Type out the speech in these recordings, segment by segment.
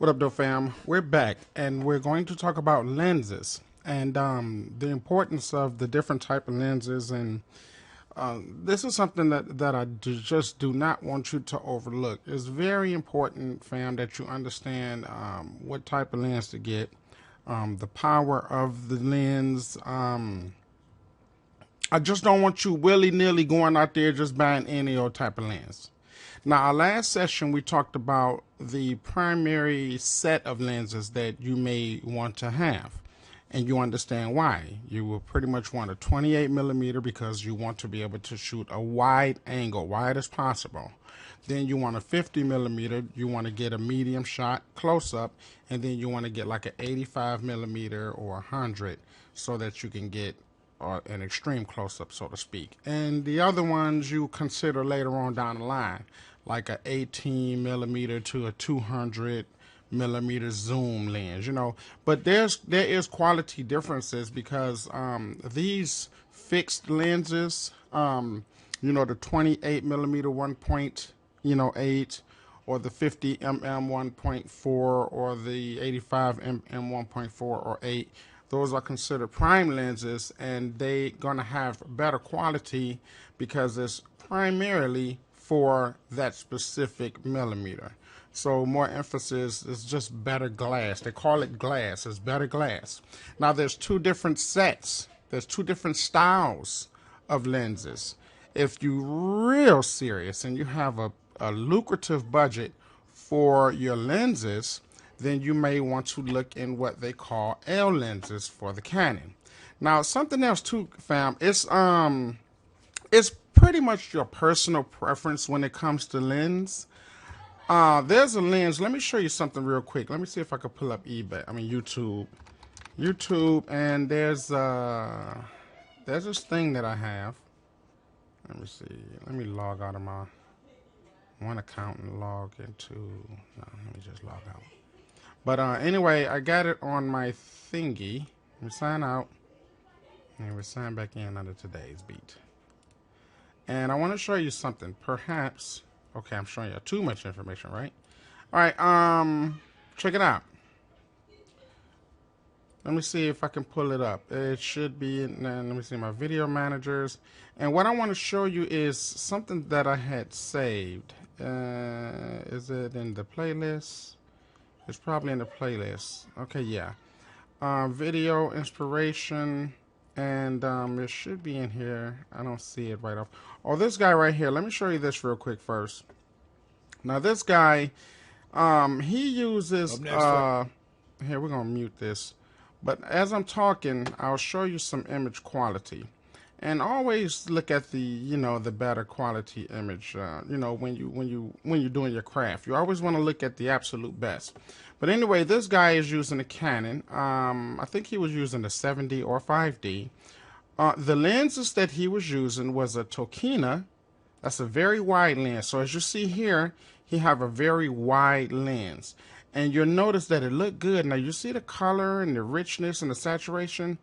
What up, though, fam? We're back, and we're going to talk about lenses and the importance of the different type of lenses. And this is something that just do not want you to overlook. It's very important, fam, that you understand what type of lens to get, the power of the lens. I just don't want you willy-nilly going out there just buying any old type of lens. Now, our last session, we talked about the primary set of lenses that you may want to have, and you understand why. You will pretty much want a 28 millimeter because you want to be able to shoot a wide angle, wide as possible. Then you want a 50 millimeter, you want to get a medium shot close up, and then you want to get like an 85 millimeter or 100 so that you can get an extreme close-up, so to speak. And the other ones you consider later on down the line, like a 18 millimeter to a 200 millimeter zoom lens, you know. But there is quality differences because these fixed lenses, you know, the 28 millimeter 1.8, or the 50 mm 1.4, or the 85 mm 1.4 or 8. Those are considered prime lenses, and they're going to have better quality because it's primarily for that specific millimeter. So more emphasis is just better glass. They call it glass. It's better glass. Now there's two different sets. There's two different styles of lenses. If you're real serious and you have a lucrative budget for your lenses, then you may want to look in what they call L lenses for the Canon. Now, something else too, fam, it's pretty much your personal preference when it comes to lens. There's a lens. Let me show you something real quick. Let me see if I can pull up YouTube, and there's this thing that I have. Let me see. Let me log out of my one account and log into. No, let me just log out. But anyway, I got it on my thingy. We sign out, and we sign back in under today's beat. And I want to show you something. Perhaps, okay, I'm showing you too much information, right? All right, check it out. Let me see if I can pull it up. It should be in, let me see my video managers. And what I want to show you is something that I had saved. Is it in the playlist? It's probably in the playlist. Okay, yeah. Video inspiration, and it should be in here. I don't see it right off. Oh, this guy right here. Let me show you this real quick first. Now, this guy, he uses. Here, we're gonna mute this. But as I'm talking, I'll show you some image quality. And always look at the, you know, the better quality image. You know, when you're doing your craft, you always want to look at the absolute best. But anyway, this guy is using a Canon. I think he was using the 7D or 5D. The lenses that he was using was a Tokina. That's a very wide lens. So as you see here, he have a very wide lens, and you'll notice that it looked good. Now you see the color and the richness and the saturation.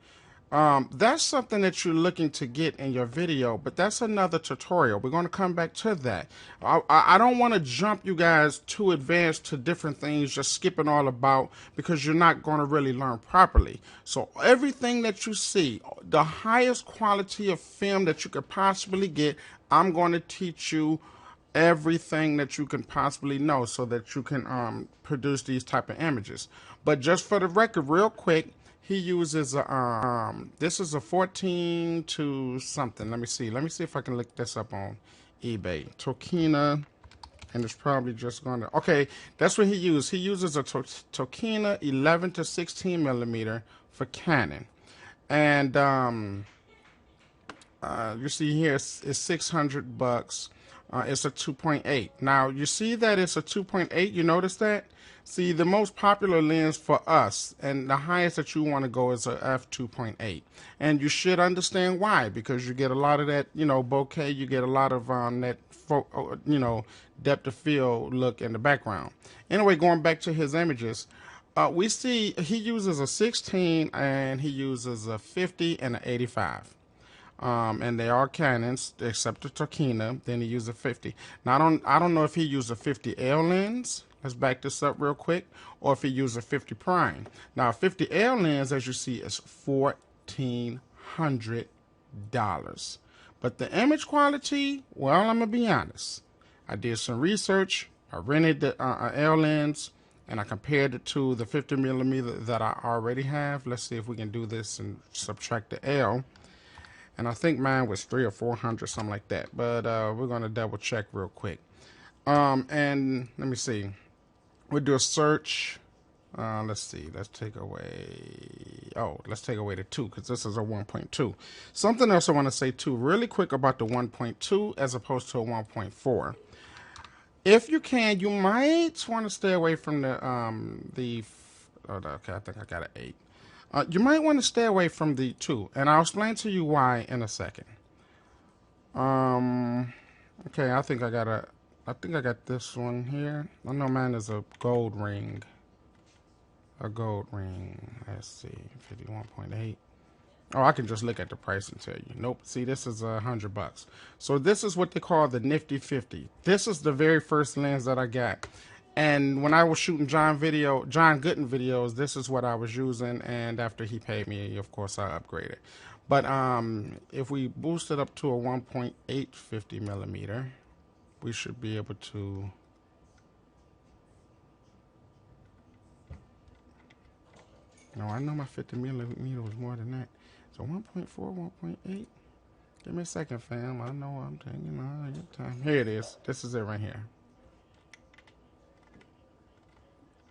That's something that you're looking to get in your video, but that's another tutorial. We're going to come back to that. I don't want to jump you guys too advanced to different things, just skipping all about, because you're not going to really learn properly. So everything that you see, the highest quality of film that you could possibly get, I'm going to teach you everything that you can possibly know so that you can produce these type of images. But just for the record, real quick, he uses a, this is a 14 to something. Let me see if I can look this up on eBay. Tokina, and it's probably just going to, okay, that's what he used. He uses a Tokina 11 to 16 millimeter for Canon. And you see here it's $600. It's a 2.8. Now you see that it's a 2.8. You notice that? See, the most popular lens for us, and the highest that you want to go, is a f2.8. And you should understand why, because you get a lot of that, you know, bokeh. You get a lot of that, you know, depth of field look in the background. Anyway, going back to his images, we see he uses a 16, and he uses a 50 and an 85. And they are Canons except the Tokina. Then he used a 50. Now I don't know if he used a 50L lens Let's back this up real quick. Or if you use a 50 prime. Now, a 50L lens, as you see, is $1,400. But the image quality, well, I'm going to be honest. I did some research. I rented the L lens, and I compared it to the 50 millimeter that I already have. Let's see if we can do this and subtract the L. And I think mine was $300 or $400, something like that. But we're going to double check real quick. And let me see. We'll do a search. Let's see. Let's take away. Oh, let's take away the 2 because this is a 1.2. Something else I want to say too, really quick about the 1.2 as opposed to a 1.4. If you can, you might want to stay away from the okay, I think I got an 8. You might want to stay away from the 2, and I'll explain to you why in a second. Okay, I think I got this one here. I know mine is a gold ring. A gold ring. Let's see, 51.8. Oh, I can just look at the price and tell you. Nope. See, this is $100. So this is what they call the Nifty 50. This is the very first lens that I got. And when I was shooting John Gooden videos, this is what I was using. And after he paid me, of course, I upgraded. But if we boost it up to a 1.8 50 millimeter, we should be able to. No, I know my 50 millimeter was more than that. So 1.4, 1.8. Give me a second, fam. I know I'm taking all your time. Here it is. This is it right here.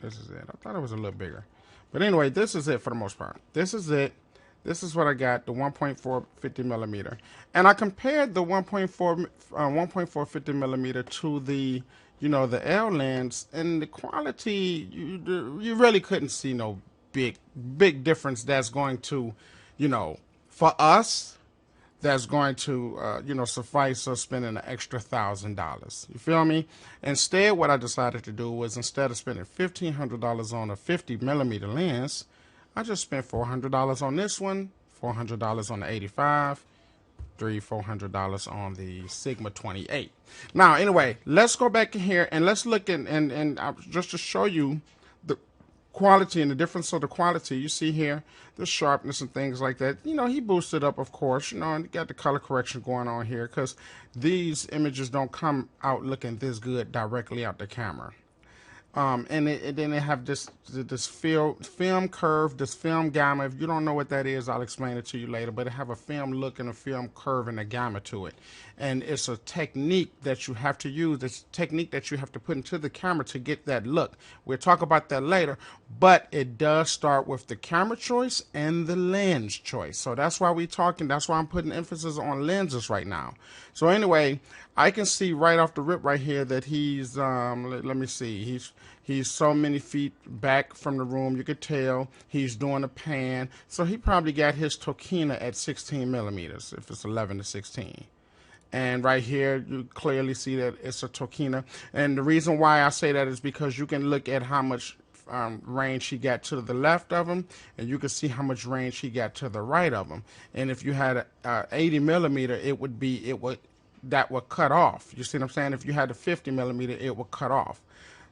This is it. I thought it was a little bigger. But anyway, this is it for the most part. This is it. This is what I got, the 1.4 50 millimeter. And I compared the 1.4 50 millimeter to the, the L lens, and the quality, you really couldn't see no big difference that's going to, for us, that's going to, suffice us spending an extra $1,000. You feel me? Instead, what I decided to do was, instead of spending $1,500 on a 50 millimeter lens, I just spent $400 on this one, $400 on the 85, $400 on the Sigma 28. Now, anyway, let's go back in here and let's look and just to show you the quality and the difference of the quality. You see here the sharpness and things like that. He boosted up, of course, and got the color correction going on here because these images don't come out looking this good directly out the camera. And then they have this film curve, this film gamma. If you don't know what that is, I'll explain it to you later. But it have a film look and a film curve and a gamma to it. And it's a technique that you have to use. It's a technique that you have to put into the camera to get that look. We'll talk about that later. But it does start with the camera choice and the lens choice. So that's why we're talking. That's why I'm putting emphasis on lenses right now. So anyway, I can see right off the rip right here that he's, let me see, he's so many feet back from the room. You could tell he's doing a pan. So he probably got his Tokina at 16 millimeters, if it's 11 to 16. And right here, you clearly see that it's a Tokina. And the reason why I say that is because you can look at how much range he got to the left of him, and you can see how much range he got to the right of him. And if you had a 80 millimeter, that would cut off. You see what I'm saying? If you had a 50 millimeter, it would cut off.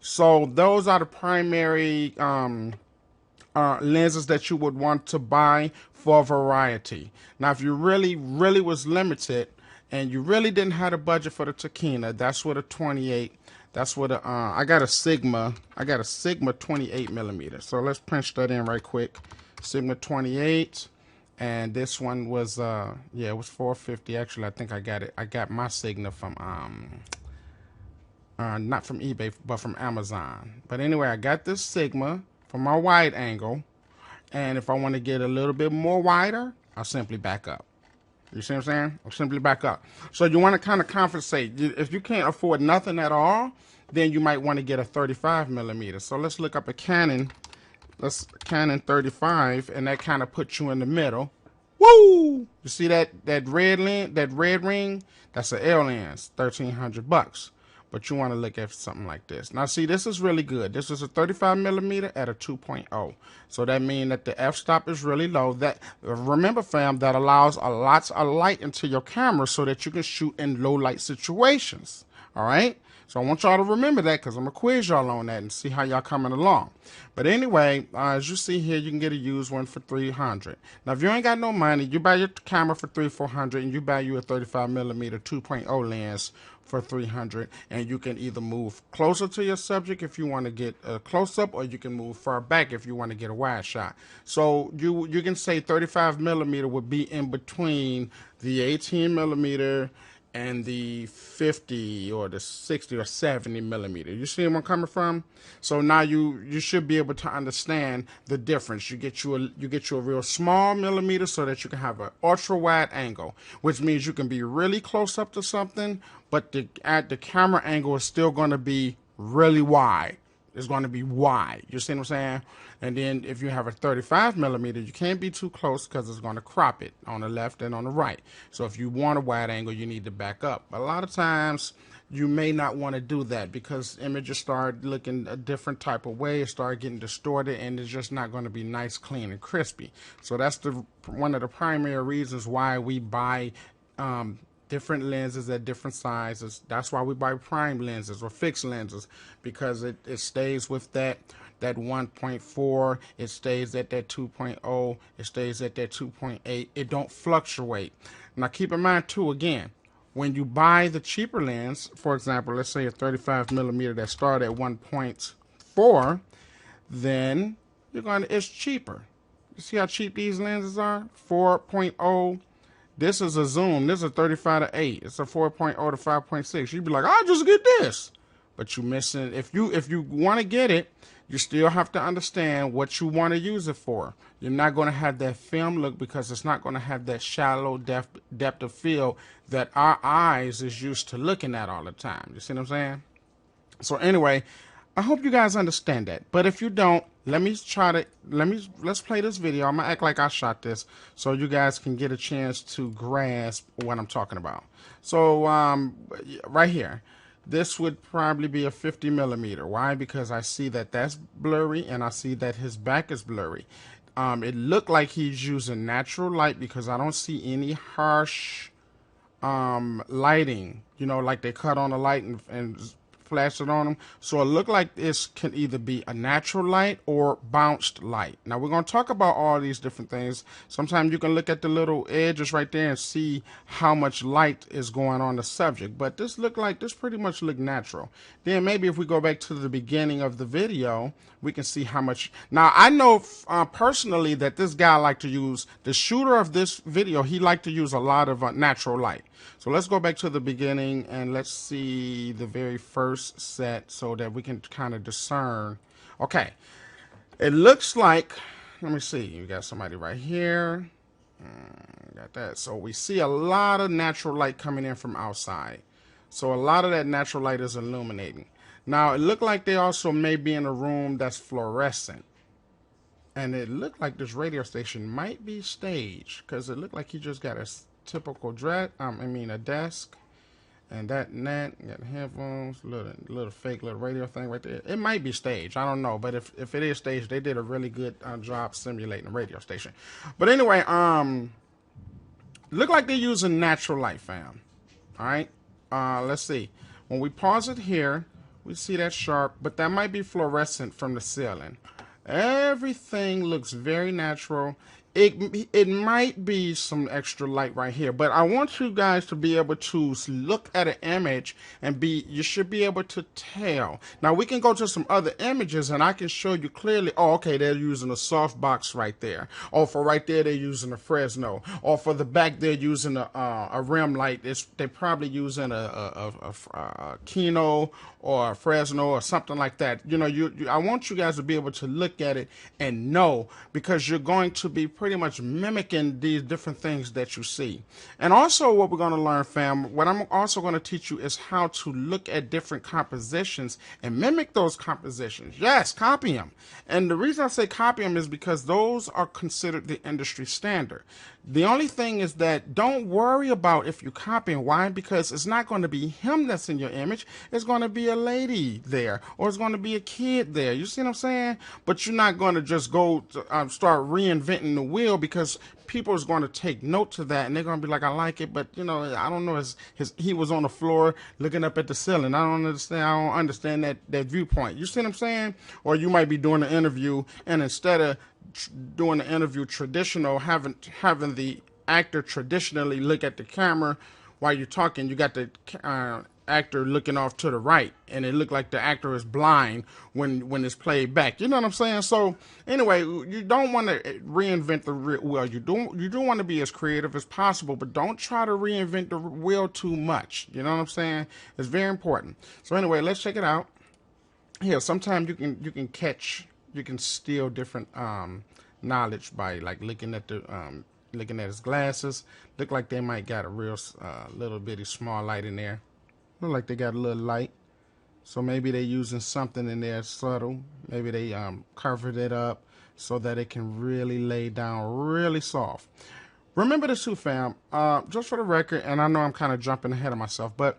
So those are the primary lenses that you would want to buy for variety. Now, if you really was limited and you really didn't have a budget for the Tokina, that's what a 28. That's what I got a Sigma 28 millimeter. So let's punch that in right quick. Sigma 28. And this one was it was $450. Actually, I think I got my Sigma from not from eBay, but from Amazon. But anyway, I got this Sigma for my wide angle, and if I want to get a little bit more wider, I'll simply back up. You see what I'm saying? I'll simply back up. So you want to kind of compensate. If you can't afford nothing at all, then you might want to get a 35 millimeter. So let's look up a Canon. That's Canon 35, and that kind of puts you in the middle. Woo! You see that red ring? That's an L lens, $1,300. But you want to look at something like this. Now, see, this is really good. This is a 35 millimeter at a 2.0. So that means that the f-stop is really low. That remember, fam, that allows lots of light into your camera so that you can shoot in low light situations. All right. So I want y'all to remember that because I'm going to quiz y'all on that and see how y'all coming along. But anyway, as you see here, you can get a used one for $300. Now, if you ain't got no money, you buy your camera for $300-$400 and you buy you a 35mm 2.0 lens for $300, and you can either move closer to your subject if you want to get a close-up, or you can move far back if you want to get a wide shot. So you can say 35mm would be in between the 18mm and the 50 or the 60 or 70mm. You see where I'm coming from? So now you should be able to understand the difference. You get you a real small millimeter so that you can have an ultra wide angle, which means you can be really close up to something, but the camera angle is still going to be really wide. It's going to be wide. You see what I'm saying? And then if you have a 35mm, you can't be too close because it's going to crop it on the left and on the right. So if you want a wide angle, you need to back up. But a lot of times you may not want to do that because images start looking a different type of way, start getting distorted, and it's just not going to be nice, clean, and crispy. So that's one of the primary reasons why we buy different lenses at different sizes. That's why we buy prime lenses or fixed lenses, because it stays with that 1.4, it stays at that 2.0, it stays at that 2.8. It don't fluctuate. Now keep in mind too, again, when you buy the cheaper lens, for example, let's say a 35mm that start at 1.4, then it's cheaper. You see how cheap these lenses are? 4.0. This is a zoom. This is a 35-8. It's a 4.0 to 5.6. You'd be like, I'll just get this. But you're missing. If you want to get it, you still have to understand what you want to use it for. You're not going to have that film look because it's not going to have that shallow depth of field that our eyes is used to looking at all the time. You see what I'm saying? So anyway, I hope you guys understand that. But if you don't, let's play this video. I'm gonna act like I shot this so you guys can get a chance to grasp what I'm talking about. So right here, this would probably be a 50mm. Why? Because I see that that's blurry and I see that his back is blurry. It looked like he's using natural light because I don't see any harsh lighting, like they cut on a light and flash it on them. So it looked like this can either be a natural light or bounced light. Now we're going to talk about all these different things. Sometimes you can look at the little edges right there and see how much light is going on the subject, but this pretty much look natural. Then maybe if we go back to the beginning of the video, we can see how much. Now I know personally that this guy liked to use, the shooter of this video, he liked to use a lot of natural light. So let's go back to the beginning and let's see the very first set so that we can kind of discern. Okay, it looks like, let me see, you got somebody right here. Got that. So we see a lot of natural light coming in from outside. So a lot of that natural light is illuminating. Now it looked like they also may be in a room that's fluorescent. And it looked like this radio station might be staged because it looked like he just got a typical a desk, and that net, got headphones, little fake little radio thing right there. It might be staged, I don't know, but if it is staged, they did a really good job simulating a radio station. But anyway, look like they're using natural light, fam. All right, let's see. When we pause it here, we see that sharp, but that might be fluorescent from the ceiling. Everything looks very natural. It might be some extra light right here, but I want you guys to be able to look at an image and you should be able to tell. Now we can go to some other images and I can show you clearly, oh, okay, they're using a softbox right there. Or for right there, they're using a Fresno. Or for the back, they're using a rim light. They're probably using a Kino or a Fresno or something like that. I want you guys to be able to look at it and know, because you're going to be pretty much mimicking these different things that you see. And also what we're going to learn, fam, what I'm also going to teach you is how to look at different compositions and mimic those compositions. Yes, copy them. And the reason I say copy them is because those are considered the industry standard. The only thing is that don't worry about if you're copying. Why? Because it's not going to be him that's in your image. It's going to be a lady there, or it's going to be a kid there. You see what I'm saying? But you're not going to just go to, start reinventing the wheel, because people is going to take note to that, and they're going to be like, I like it, but you know, I don't know. He was on the floor looking up at the ceiling. I don't understand that viewpoint. You see what I'm saying? Or you might be doing an interview, and instead of doing the interview traditional, having the actor traditionally look at the camera while you're talking, you got the actor looking off to the right, and it looked like the actor is blind when it's played back. You know what I'm saying? So anyway, you don't want to reinvent the wheel. You do want to be as creative as possible, but don't try to reinvent the wheel too much. You know what I'm saying? It's very important. So anyway, let's check it out. Here, sometimes you can steal different knowledge by like looking at his glasses. Look like they might got a real little bitty small light in there. Look like they got a little light. So maybe they're using something in there subtle. Maybe they covered it up so that it can really lay down really soft. Remember this too, fam. Just for the record, and I know I'm kind of jumping ahead of myself, but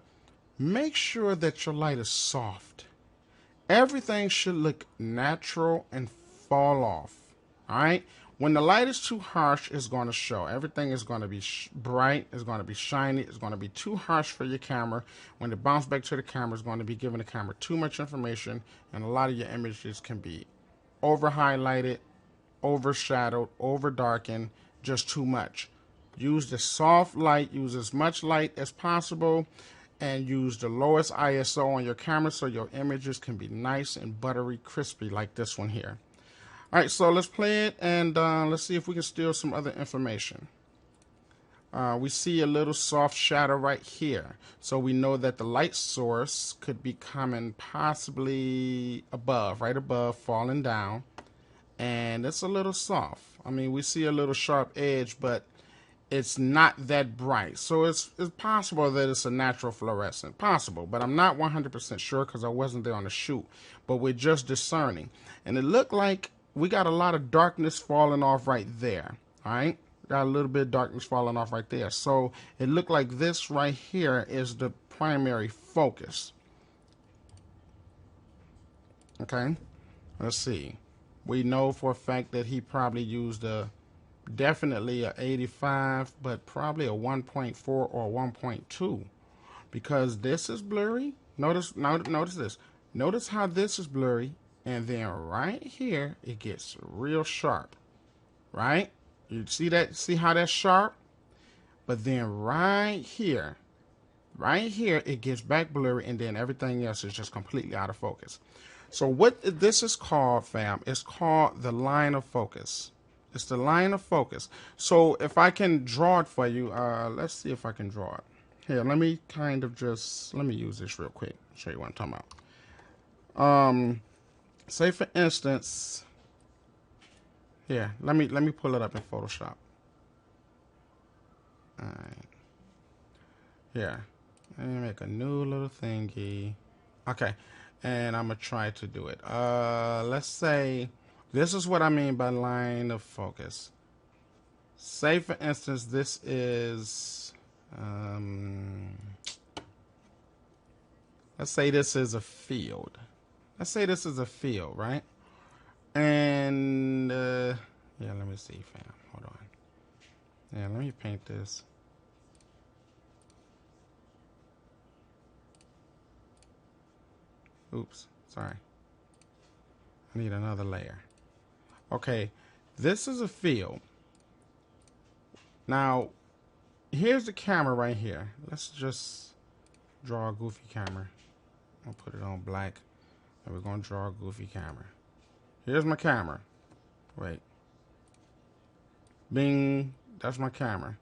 make sure that your light is soft. Everything should look natural and fall off. All right? When the light is too harsh, it's going to show. Everything is going to be bright. It's going to be shiny. It's going to be too harsh for your camera. When it bounces back to the camera, it's going to be giving the camera too much information, and a lot of your images can be over-highlighted, overshadowed, over-darkened, just too much. Use the soft light. Use as much light as possible, and use the lowest ISO on your camera so your images can be nice and buttery crispy like this one here. All right, so let's play it, and let's see if we can steal some other information. We see a little soft shadow right here, so we know that the light source could be coming possibly above, right above, falling down, and it's a little soft. I mean, we see a little sharp edge, but it's not that bright. So it's possible that it's a natural fluorescent. Possible, but I'm not 100% sure because I wasn't there on the shoot. But we're just discerning. And it looked like we got a lot of darkness falling off right there. All right? Got a little bit of darkness falling off right there. So it looked like this right here is the primary focus. Okay? Let's see. We know for a fact that he probably used definitely a 85, but probably a 1.4 or 1.2, because this is blurry. Notice this. Notice how this is blurry, and then right here it gets real sharp. Right? You see that? See how that's sharp? But then right here it gets back blurry, and then everything else is just completely out of focus. So what this is called, fam, it's called the line of focus. It's the line of focus. So if I can draw it for you, let's see if I can draw it. Here, let me use this real quick. Show you what I'm talking about. Say for instance, here, let me pull it up in Photoshop. All right. Here, let me make a new little thingy. Okay, and I'm gonna try to do it. Let's say. This is what I mean by line of focus. Say, for instance, this is, let's say this is a field. Let's say this is a field, right? And, yeah, let me see, fam. Hold on. Yeah, let me paint this. Oops, sorry. I need another layer. Okay, this is a field. Now, here's the camera right here. Let's just draw a goofy camera. I'll put it on black, and we're going to draw a goofy camera. Here's my camera. Wait. Bing. That's my camera.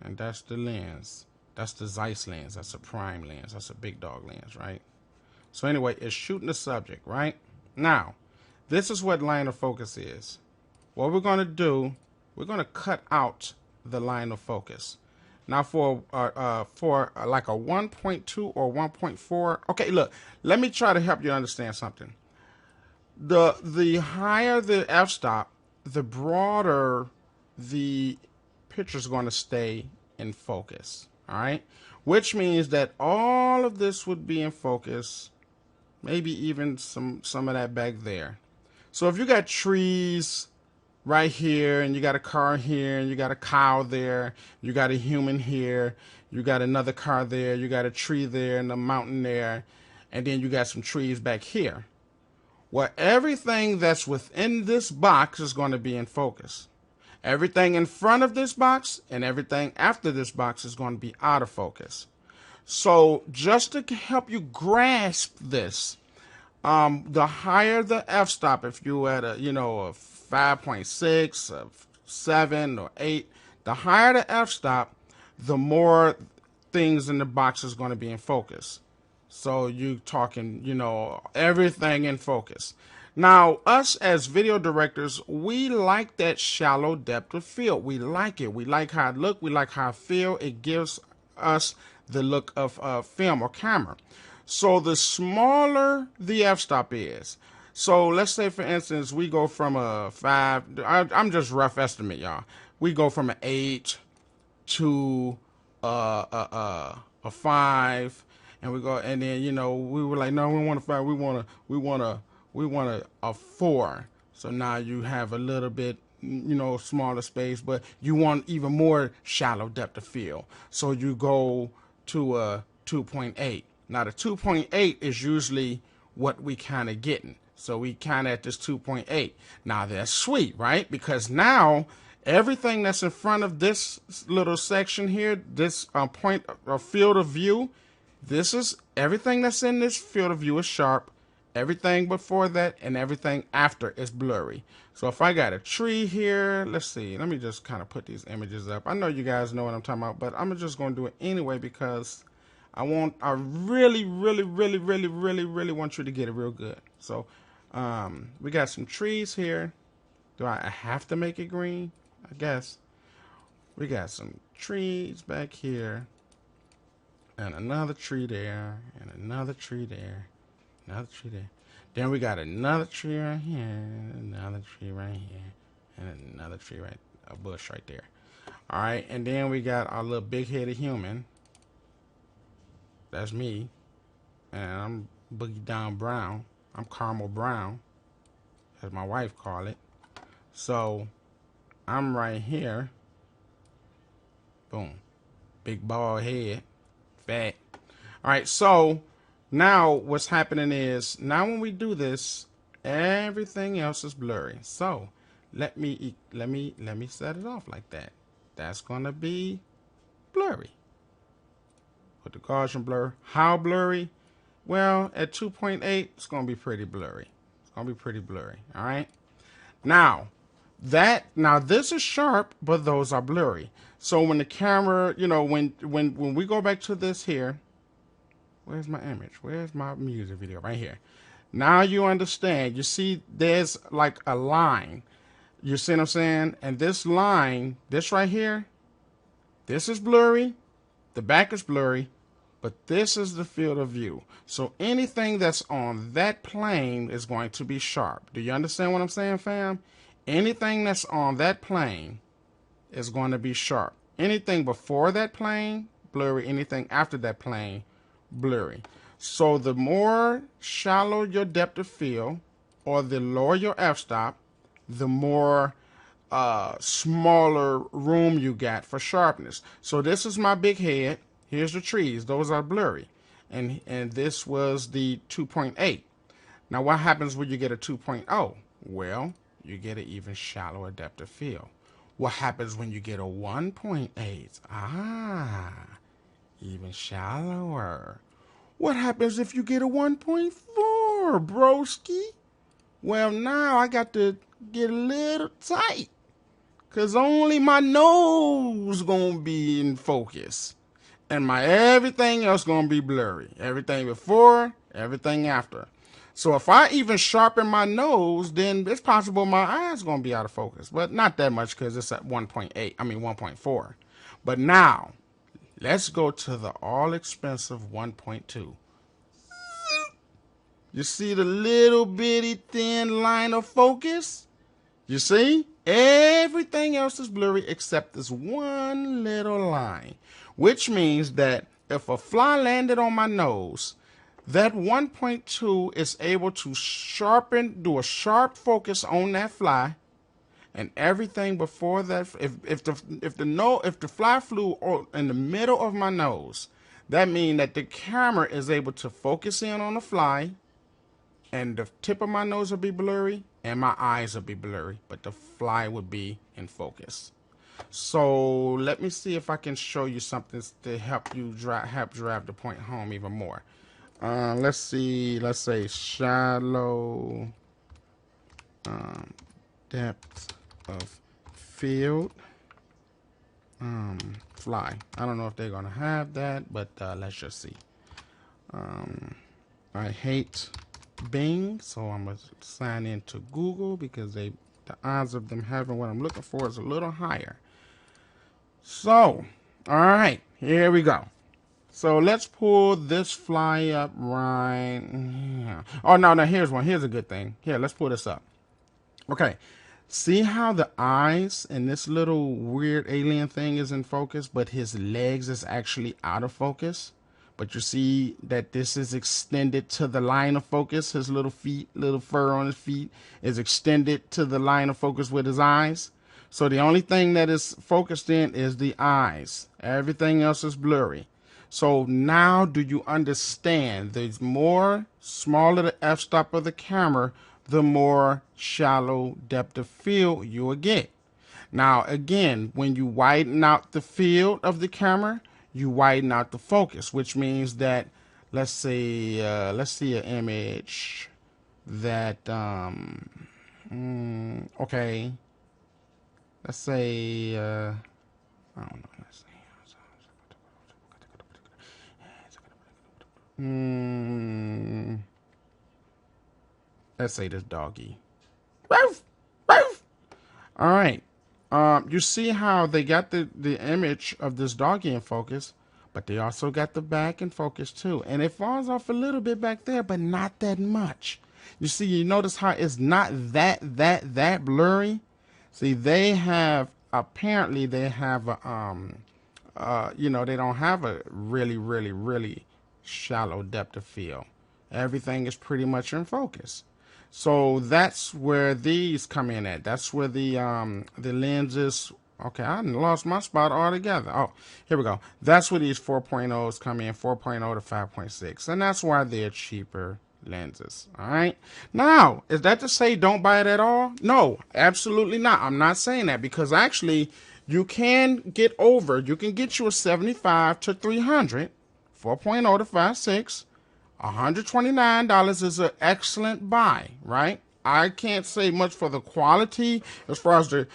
And that's the lens. That's the Zeiss lens. That's a prime lens. That's a big dog lens, right? So anyway, it's shooting the subject, right? Now, this is what line of focus is. What we're going to do, we're going to cut out the line of focus. Now for like a 1.2 or 1.4. Okay, look, let me try to help you understand something. The higher the f-stop, the broader the picture's going to stay in focus. All right, which means that all of this would be in focus, maybe even some of that back there. So if you got trees right here, and you got a car here, and you got a cow there, you got a human here, you got another car there, you got a tree there, and a mountain there, and then you got some trees back here. Well, everything that's within this box is going to be in focus. Everything in front of this box and everything after this box is going to be out of focus. So just to help you grasp this, the higher the f-stop, if you at a, you know, a 5.6, a 7 or 8, the higher the f-stop, the more things in the box is going to be in focus. So you talking, you know, everything in focus. Now, us as video directors, we like that shallow depth of field. We like it. We like how it look. We like how it feel. It gives us the look of film or camera. So the smaller the f-stop is. So let's say, for instance, we go from a 5. I'm just rough estimate, y'all. We go from an 8 to a 5, and we go, and then, you know, we were like, no, we want a 5. We want a 4. So now you have a little bit, you know, smaller space, but you want even more shallow depth of field. So you go to a 2.8. Now the 2.8 is usually what we kind of getting. So we kind of at this 2.8. Now that's sweet, right? Because now everything that's in front of this little section here, this point of field of view, this is everything that's in this field of view is sharp. Everything before that and everything after is blurry. So if I got a tree here, let's see. Let me just kind of put these images up. I know you guys know what I'm talking about, but I'm just going to do it anyway because I really want you to get it real good. So we got some trees here. Do I have to make it green? I guess. We got some trees back here, and another tree there, and another tree there, another tree there. Then we got another tree right here, another tree right here, and another tree right, a bush right there. All right, and then we got our little big-headed human. That's me, and I'm Boogie Down Brown. I'm Caramel Brown, as my wife call it. So I'm right here. Boom, big bald head, fat. All right, so now what's happening is, now when we do this, everything else is blurry. So let me set it off like that. That's gonna be blurry. Put the Gaussian blur. How blurry? Well, at 2.8, it's gonna be pretty blurry. It's gonna be pretty blurry. All right. Now this is sharp, but those are blurry. So when the camera, you know, when we go back to this here, where's my image? Where's my music video? Right here. Now you understand. You see there's like a line. You see what I'm saying? And this line, this right here, this is blurry. The back is blurry, but this is the field of view. So anything that's on that plane is going to be sharp. Do you understand what I'm saying, fam? Anything that's on that plane is going to be sharp. Anything before that plane, blurry. Anything after that plane, blurry. So the more shallow your depth of field, or the lower your f-stop, the more smaller room you got for sharpness. So this is my big head. Here's the trees. Those are blurry. And this was the 2.8. Now what happens when you get a 2.0? Well, you get an even shallower depth of field. What happens when you get a 1.8? Ah, even shallower. What happens if you get a 1.4, broski? Well, now I got to get a little tight, because only my nose going to be in focus. And my everything else going to be blurry. Everything before, everything after. So if I even sharpen my nose, then it's possible my eyes going to be out of focus. But not that much, because it's at 1.4. But now, let's go to the all-expensive 1.2. You see the little bitty thin line of focus? You see? Everything else is blurry except this one little line, which means that if a fly landed on my nose, that 1.2 is able to do a sharp focus on that fly, and everything before that, if the fly flew in the middle of my nose, that means that the camera is able to focus in on the fly, and the tip of my nose will be blurry, and my eyes will be blurry, but the fly would be in focus. So let me see if I can show you something to help you drive the point home even more. Let's see. Let's say shallow depth of field fly. I don't know if they're gonna have that, but let's just see. I hate Bing, so I'm gonna sign into Google because the odds of them having what I'm looking for is a little higher. So, all right, here we go. So let's pull this fly up right here. Oh, no, here's one. Here's a good thing. Here, let's pull this up. Okay, see how the eyes and this little weird alien thing is in focus, but his legs is actually out of focus? But you see that this is extended to the line of focus. His little feet, little fur on his feet is extended to the line of focus with his eyes. So the only thing that is focused in is the eyes. Everything else is blurry. So now do you understand? The more smaller the f-stop of the camera, the more shallow depth of field you will get. Now again, when you widen out the field of the camera, you widen out the focus, which means that let's see an image that okay, let's say I don't know, let's see. Let's say this doggy. Roof, roof. All right. You see how they got the image of this doggy in focus, but they also got the back in focus too. And it falls off a little bit back there, but not that much. You see, you notice how it's not that blurry. See, they have, apparently they have a, you know, they don't have a really shallow depth of field. Everything is pretty much in focus. So that's where these come in at. That's where the lenses. Okay, I lost my spot altogether. Oh, here we go. That's where these 4.0s come in, 4.0 to 5.6, and that's why they're cheaper lenses. All right. Now, is that to say don't buy it at all? No, absolutely not. I'm not saying that, because actually you can get over. You can get you a 75 to 300, 4.0 to 5.6. $129 is an excellent buy, right? I can't say much for the quality as far as the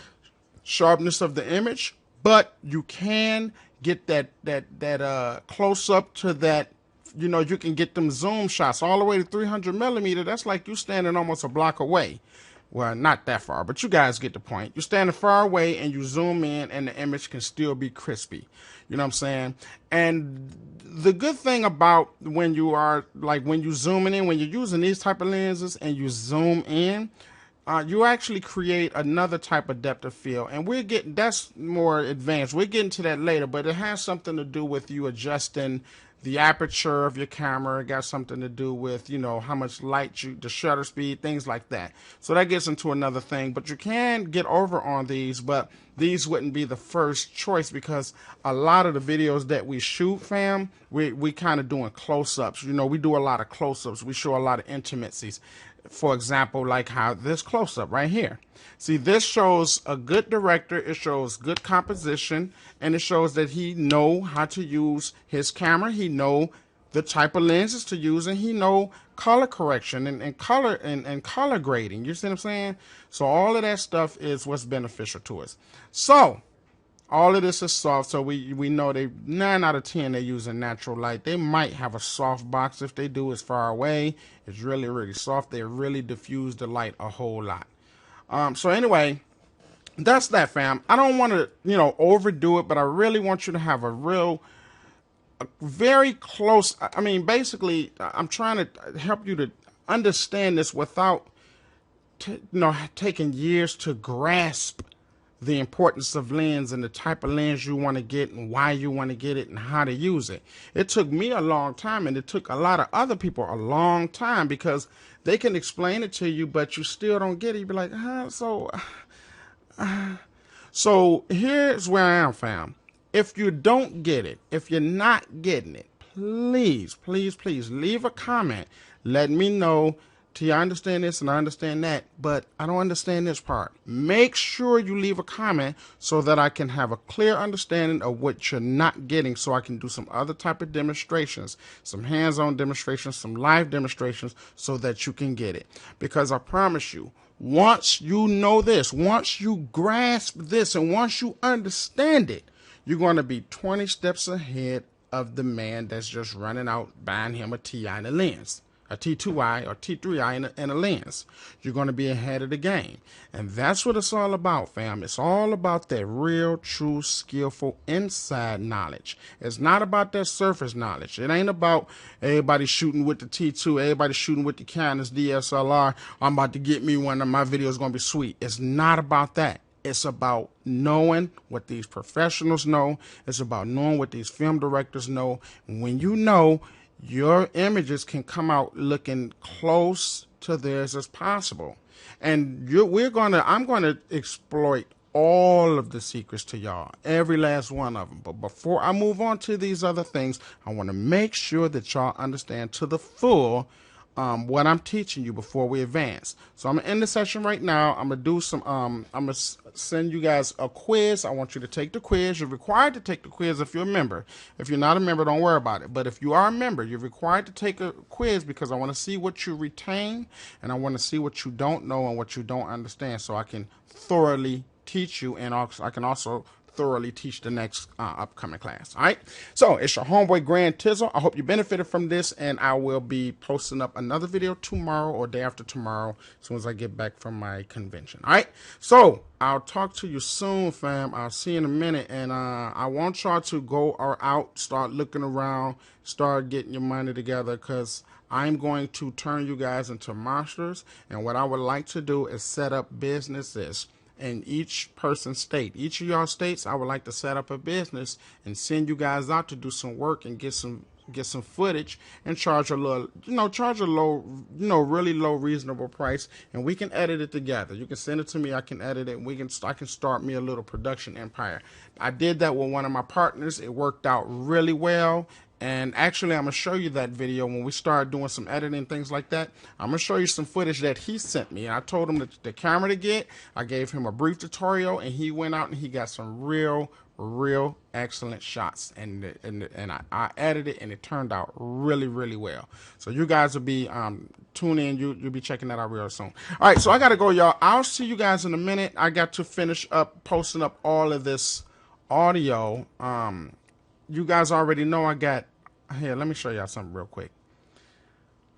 sharpness of the image, but you can get that close up to that. You know, you can get them zoom shots all the way to 300 millimeter. That's like you standing almost a block away. Well, not that far, but you guys get the point. You're standing far away and you zoom in and the image can still be crispy. You know what I'm saying? And the good thing about when you are, like when you zooming in, when you're using these type of lenses and you zoom in, you actually create another type of depth of field. And that's more advanced. We'll get into that later, but it has something to do with you adjusting the aperture of your camera. It got something to do with, you know, how much light the shutter speed, things like that. So that gets into another thing, but you can get over on these, but these wouldn't be the first choice, because a lot of the videos that we shoot, fam, we kind of doing close-ups. You know, we do a lot of close-ups. We show a lot of intimacies. For example, like how this close-up right here. See, this shows a good director, it shows good composition, and it shows that he know how to use his camera, he know the type of lenses to use, and he know color correction and color grading. You see what I'm saying? So all of that stuff is what's beneficial to us. So all of this is soft, so we know 9 out of 10 they're using natural light. They might have a soft box. If they do, it's far away. It's really soft. They really diffuse the light a whole lot. So anyway, that's that, fam. I don't want to, you know, overdo it, but I really want you to have a very close, I mean, basically, I'm trying to help you to understand this without taken years to grasp the importance of lens and the type of lens you want to get and why you want to get it and how to use it. It took me a long time, and it took a lot of other people a long time, because they can explain it to you, but you still don't get it. You be like, so here's where I am, fam. If you don't get it, if you're not getting it, please, please, please leave a comment. Let me know. T, I understand this and I understand that, but I don't understand this part. Make sure you leave a comment so that I can have a clear understanding of what you're not getting, so I can do some other type of demonstrations, some hands-on demonstrations, some live demonstrations, so that you can get it. Because I promise you, once you know this, once you grasp this, and once you understand it, you're going to be 20 steps ahead of the man that's just running out buying him a TI and a lens, a T2i or T3i and a lens. You're going to be ahead of the game. And that's what it's all about, fam. It's all about that real, true, skillful inside knowledge. It's not about that surface knowledge. It ain't about everybody shooting with the T2, everybody shooting with the Canon's DSLR. I'm about to get me one, and my video is going to be sweet. It's not about that. It's about knowing what these professionals know. It's about knowing what these film directors know. And when you know, your images can come out looking close to theirs as possible. And I'm gonna exploit all of the secrets to y'all, every last one of them. But before I move on to these other things, I want to make sure that y'all understand to the full what I'm teaching you before we advance. So I'm gonna end the session right now. I'm gonna do some I'm gonna send you guys a quiz. I want you to take the quiz. You're required to take the quiz if you're a member. If you're not a member, don't worry about it. But if you are a member, you're required to take a quiz, because I want to see what you retain, and I want to see what you don't know and what you don't understand, so I can thoroughly teach you, and also I can also thoroughly teach the next upcoming class. All right, so it's your homeboy Grand Tizzle. I hope you benefited from this, and I will be posting up another video tomorrow or day after tomorrow, as soon as I get back from my convention. All right, so I'll talk to you soon, fam. I'll see you in a minute, and I want y'all to go out, start looking around, start getting your money together, because I'm going to turn you guys into monsters. And what I would like to do is set up businesses in each person's state. Each of y'all states, I would like to set up a business and send you guys out to do some work and get some footage, and charge a little, really low, reasonable price, and we can edit it together. You can send it to me, I can edit it, and I can start me a little production empire. I did that with one of my partners. It worked out really well. And actually, I'm going to show you that video when we start doing some editing and things like that. I'm going to show you some footage that he sent me. And I told him the camera to get. I gave him a brief tutorial, and he went out and he got some real excellent shots. And I edited it, and it turned out really, really well. So you guys will be tune in. You'll be checking that out real soon. All right, so I got to go, y'all. I'll see you guys in a minute. I got to finish up posting up all of this audio. You guys already know I got, here, let me show y'all something real quick.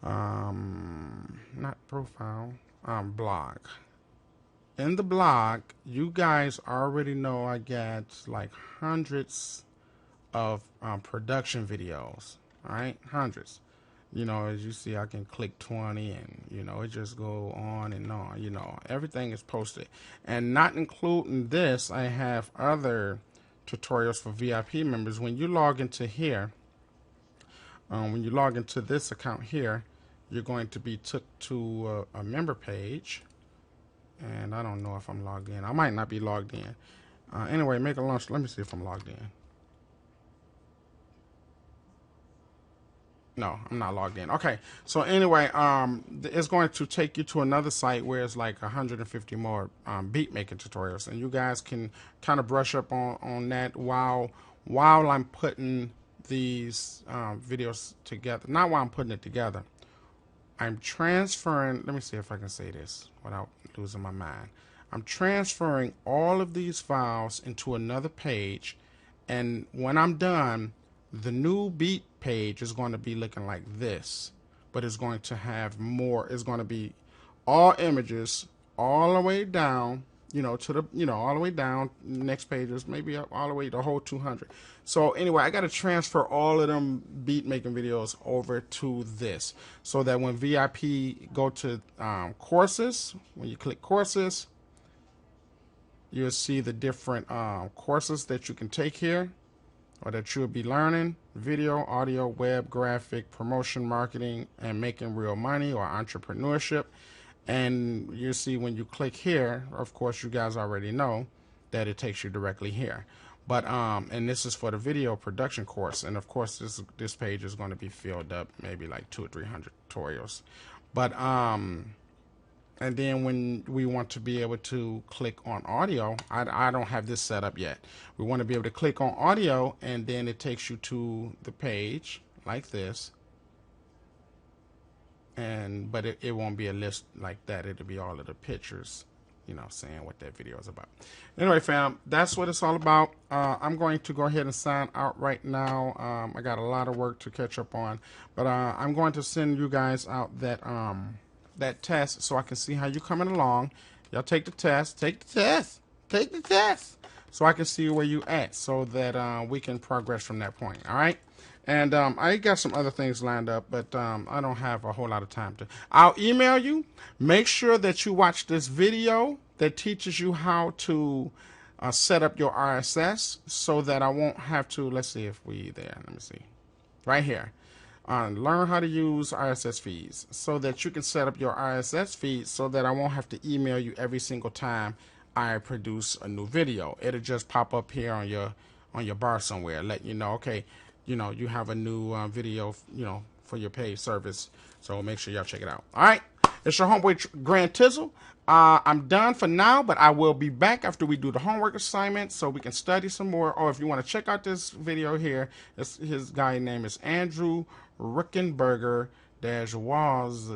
Not profile, blog. In the blog, you guys already know I got like hundreds of production videos, all right? Hundreds. You know, as you see, I can click 20 and, it just go on and on, everything is posted. And not including this, I have other tutorials for VIP members. When you log into here, when you log into this account here, you're going to be took to a member page, and I don't know if I'm logged in. I might not be logged in. Anyway, make a launch. Let me see if I'm logged in. No, I'm not logged in. Okay, so anyway, it's going to take you to another site where it's like 150 more beat making tutorials, and you guys can kind of brush up on that while I'm putting these videos together. Not while I'm putting it together. I'm transferring. Let me see if I can say this without losing my mind. I'm transferring all of these files into another page, and when I'm done, the new beat page is going to be looking like this, but it's going to have more. It's going to be all images all the way down, you know, to the, you know, all the way down. Next pages, maybe up all the way the whole 200. So anyway, I got to transfer all of them beat making videos over to this, so that when VIP go to courses, when you click courses, you'll see the different courses that you can take here, or that you'll be learning: video, audio, web, graphic, promotion, marketing, and making real money, or entrepreneurship. And you see when you click here, of course you guys already know that it takes you directly here. But and this is for the video production course, and of course this page is going to be filled up, maybe like 200 or 300 tutorials. But and then when we want to be able to click on audio, I don't have this set up yet. We want to be able to click on audio, and then it takes you to the page like this. And but it won't be a list like that. It'll be all of the pictures, you know, saying what that video is about. Anyway, fam, that's what it's all about. I'm going to go ahead and sign out right now. I got a lot of work to catch up on, but I'm going to send you guys out that that test, so I can see how you're coming along. Y'all take the test, so I can see where you at, so that we can progress from that point. All right. And I got some other things lined up, but I don't have a whole lot of time to. I'll email you. Make sure that you watch this video that teaches you how to set up your RSS, so that I won't have to. Let's see if we there. Let me see. Right here. Learn how to use RSS feeds, so that you can set up your RSS feed, so that I won't have to email you every single time I produce a new video. It'll just pop up here on your bar somewhere, letting you know, okay, you know, you have a new video, you know, for your paid service. So make sure y'all check it out. All right. It's your homeboy Grand Tizzle. I'm done for now, but I will be back after we do the homework assignment, so we can study some more. Or if you want to check out this video here, his guy name is Andrew Rickenberger was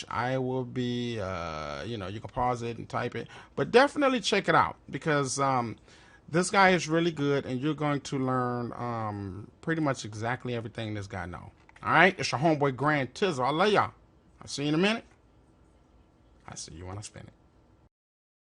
I will be, you know, you can pause it and type it, but definitely check it out, because this guy is really good, and you're going to learn pretty much exactly everything this guy knows. All right, it's your homeboy Grand Tizzle. I love y'all. I'll see you in a minute. I see you when I spin it.